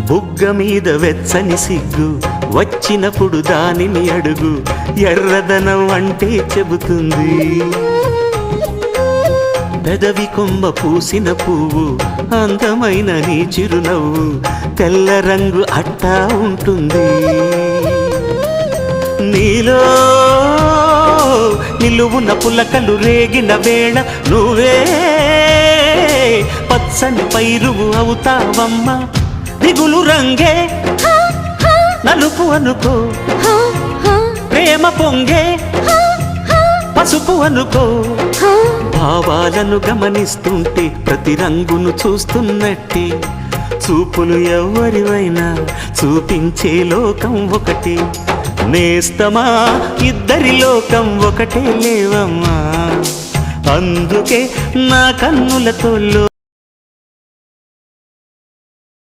బుగ్గ మీద వెచ్చని సిగ్గు వచ్చినప్పుడు దానిని అడుగు, ఎర్రదనం అంటే చెబుతుంది. పెదవి కొమ్మ పూసిన పువ్వు అందమైన నీ చిరునవ్వు, తెల్ల రంగు అట్టా ఉంటుంది. నీలో నిలువున పులకలు రేగిన వేళ నువ్వే పచ్చని పైరువు అవుతావమ్మా. దిగులు రంగే నలుపు అనుకో, ప్రేమ పొంగే పసుపు అనుకో. భావాలను గమనిస్తుంటే ప్రతి రంగును చూస్తున్నట్టే, చూపులు ఎవరివైనా చూపించే లోకం ఒకటి. నేస్తమా ఇద్దరి లోకం ఒకటే లేవమ్మా, అందుకే నా కన్నులతో